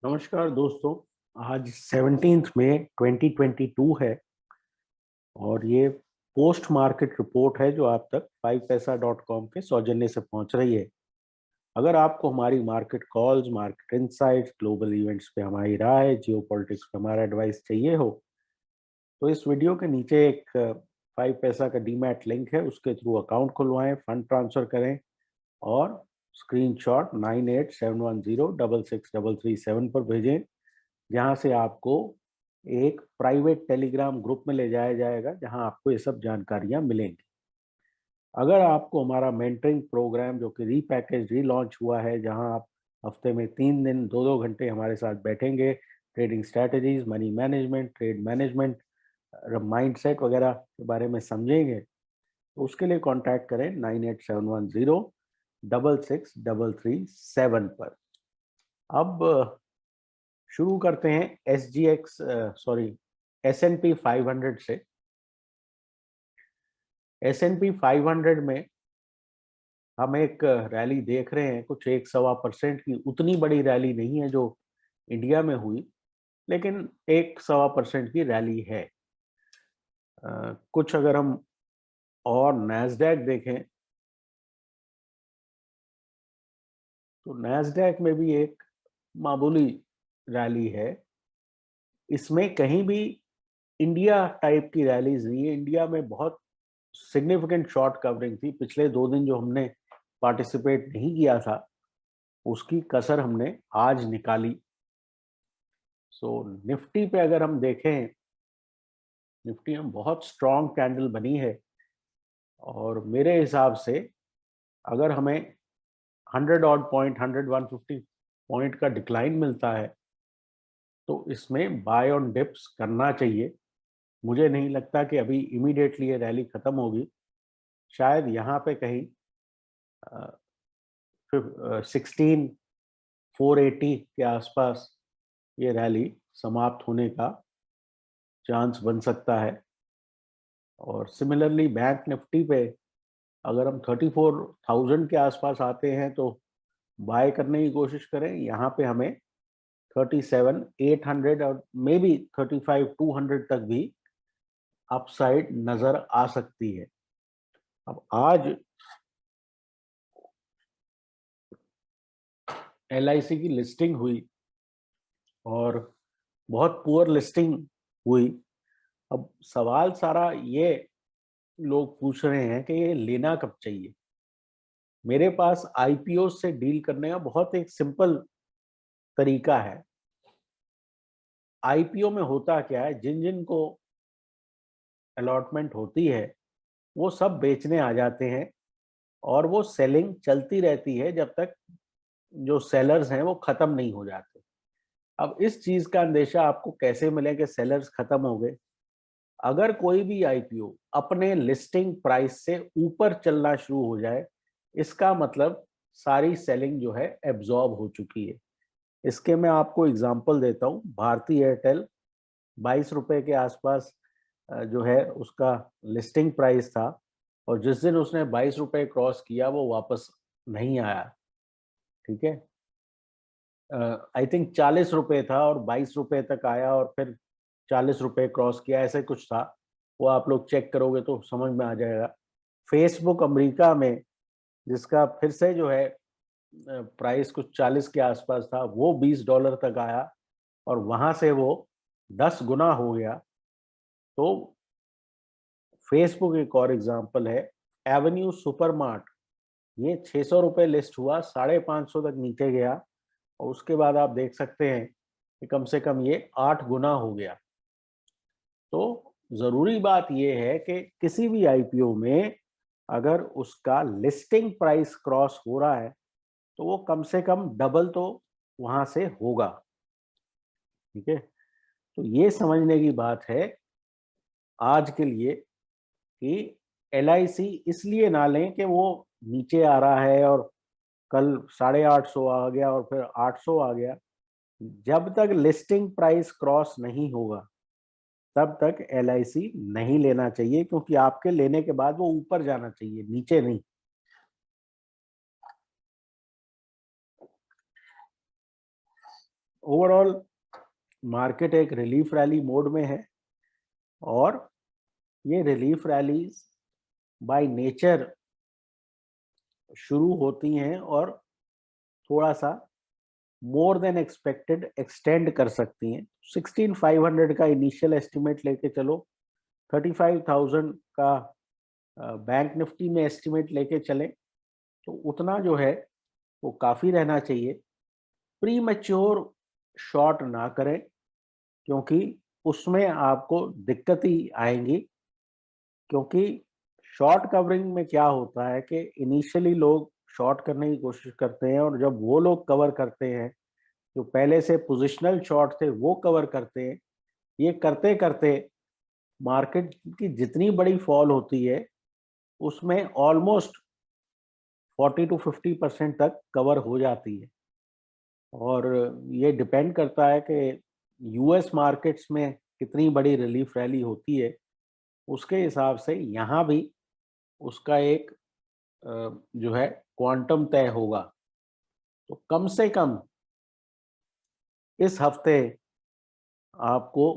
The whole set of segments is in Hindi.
नमस्कार दोस्तों। आज 17 मई 2022 है और ये पोस्ट मार्केट रिपोर्ट है जो आप तक 5paisa.com के सौजन्य से पहुंच रही है। अगर आपको हमारी market calls, market insights, global events पे हमारी राय, जियो पॉलिटिक्स पे हमारा एडवाइस चाहिए हो तो इस वीडियो के नीचे एक 5 पैसा का डीमैट लिंक है, उसके थ्रू अकाउंट खुलवाएं, फंड ट्रांसफर करें और स्क्रीनशॉट 9871066337 पर भेजें, जहां से आपको एक प्राइवेट टेलीग्राम ग्रुप में ले जाया जाएगा जहां आपको ये सब जानकारियां मिलेंगी। अगर आपको हमारा मेंटरिंग प्रोग्राम जो कि रीपैकेज रीलॉन्च हुआ है, जहां आप हफ्ते में 3 दिन 2-2 घंटे हमारे साथ बैठेंगे, trading strategies, money management, trade management, mindset वगैरह के बारे में समझेंगे, तो उसके लिए कांटेक्ट करें 9871066337 पर। अब शुरू करते हैं S&P 500 से। S&P 500 में हम एक रैली देख रहे हैं, कुछ 1-1.25% की। उतनी बड़ी रैली नहीं है जो इंडिया में हुई, लेकिन 1-1.25% की रैली है। कुछ अगर हम और नैस्डैक देखें तो नैस्डैक में भी एक मामूली रैली है। इसमें कहीं भी इंडिया टाइप की रैलीज नहीं है। इंडिया में बहुत सिग्निफिकेंट शॉर्ट कवरिंग थी। पिछले 2 दिन जो हमने पार्टिसिपेट नहीं किया था, उसकी कसर हमने आज निकाली। सो निफ्टी पे अगर हम देखें, निफ्टी में बहुत स्ट्रॉन्ग कैंडल बनी है और मेरे हिसाब से अगर हमें 100 ऑड पॉइंट, 100-150 पॉइंट का डिक्लाइन मिलता है तो इसमें बाय ऑन डिप्स करना चाहिए। मुझे नहीं लगता कि अभी इमीडिएटली ये रैली खत्म होगी। शायद यहाँ पे कहीं 16,480 के आसपास ये रैली समाप्त होने का चांस बन सकता है। और सिमिलरली बैंक निफ्टी पे अगर हम 34,000 के आसपास आते हैं तो बाय करने की कोशिश करें। यहाँ पे हमें 37,800 और मे बी 35,200 तक भी अपसाइड नजर आ सकती है। अब आज LIC की लिस्टिंग हुई और बहुत पुअर लिस्टिंग हुई। अब सवाल सारा ये लोग पूछ रहे हैं कि ये लेना कब चाहिए। मेरे पास IPO से डील करने का बहुत एक सिंपल तरीका है। IPO में होता क्या है, जिन जिन को अलॉटमेंट होती है वो सब बेचने आ जाते हैं और वो सेलिंग चलती रहती है जब तक जो सेलर्स हैं वो खत्म नहीं हो जाते। अब इस चीज का अंदेशा आपको कैसे मिले कि सेलर्स खत्म हो गए? अगर कोई भी IPO अपने लिस्टिंग प्राइस से ऊपर चलना शुरू हो जाए, इसका मतलब सारी सेलिंग जो है एब्जॉर्ब हो चुकी है। इसके मैं आपको एग्जांपल देता हूँ। भारती एयरटेल 22 रुपए के आसपास जो है उसका लिस्टिंग प्राइस था और जिस दिन उसने 22 रुपए क्रॉस किया वो वापस नहीं आया। ठीक है, आई थिंक 40 रुपए था और 22 रुपए तक आया और फिर 40 रुपए क्रॉस किया, ऐसे कुछ था। वो आप लोग चेक करोगे तो समझ में आ जाएगा। फेसबुक अमेरिका में, जिसका फिर से जो है प्राइस कुछ 40 के आसपास था, वो $20 तक आया और वहां से वो 10 गुना हो गया। तो फेसबुक एक और एग्जांपल है। एवेन्यू सुपरमार्ट, ये 600 रुपए लिस्ट हुआ, 550 तक नीचे गया और उसके बाद आप देख सकते हैं कि कम से कम ये 8 गुना हो गया। तो जरूरी बात ये है कि किसी भी IPO में अगर उसका लिस्टिंग प्राइस क्रॉस हो रहा है तो वो कम से कम डबल तो वहां से होगा। ठीक है, तो ये समझने की बात है आज के लिए कि LIC इसलिए ना लें कि वो नीचे आ रहा है और कल 850 आ गया और फिर 800 आ गया। जब तक लिस्टिंग प्राइस क्रॉस नहीं होगा तब तक LIC नहीं लेना चाहिए, क्योंकि आपके लेने के बाद वो ऊपर जाना चाहिए, नीचे नहीं। ओवरऑल मार्केट एक रिलीफ रैली मोड में है और ये रिलीफ रैलीज बाय नेचर शुरू होती हैं और थोड़ा सा मोर देन एक्सपेक्टेड एक्सटेंड कर सकती हैं। 16,500 का इनिशियल एस्टिमेट लेके चलो, 35,000 का बैंक निफ्टी में एस्टिमेट लेके चले तो उतना जो है वो काफ़ी रहना चाहिए। प्री मैच्योर शॉर्ट ना करें क्योंकि उसमें आपको दिक्कत ही आएंगी, क्योंकि शॉर्ट कवरिंग में क्या होता है कि इनिशियली लोग शॉर्ट करने की कोशिश करते हैं और जब वो लोग कवर करते हैं जो पहले से पोजिशनल शॉर्ट थे वो कवर करते हैं, ये करते करते मार्केट की जितनी बड़ी फॉल होती है उसमें ऑलमोस्ट 40 to 50% तक कवर हो जाती है। और ये डिपेंड करता है कि यूएस मार्केट्स में कितनी बड़ी रिलीफ रैली होती है, उसके हिसाब से यहाँ भी उसका एक जो है क्वांटम तय होगा। तो कम से कम इस हफ्ते आपको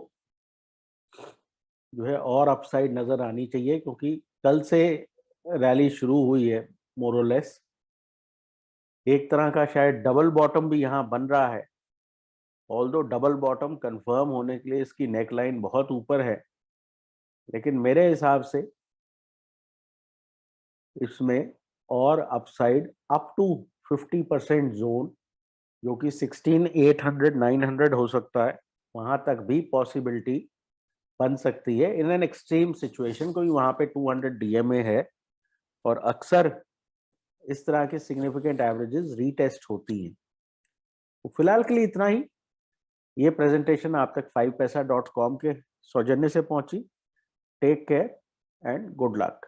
जो है और अपसाइड नजर आनी चाहिए, क्योंकि कल से रैली शुरू हुई है मोर और लेस। एक तरह का शायद डबल बॉटम भी यहाँ बन रहा है, ऑल्दो डबल बॉटम कंफर्म होने के लिए इसकी नेकलाइन बहुत ऊपर है, लेकिन मेरे हिसाब से इसमें और अपसाइड अप टू 50% जोन, जो कि 16,800 900 हो सकता है, वहां तक भी पॉसिबिलिटी बन सकती है इन एन एक्सट्रीम सिचुएशन, क्योंकि वहां पे 200 डीएमए है और अक्सर इस तरह के सिग्निफिकेंट एवरेजेस रीटेस्ट होती हैं। तो फिलहाल के लिए इतना ही। ये प्रेजेंटेशन आप तक 5paisa.com के सौजन्य से पहुंची। Take care and good luck.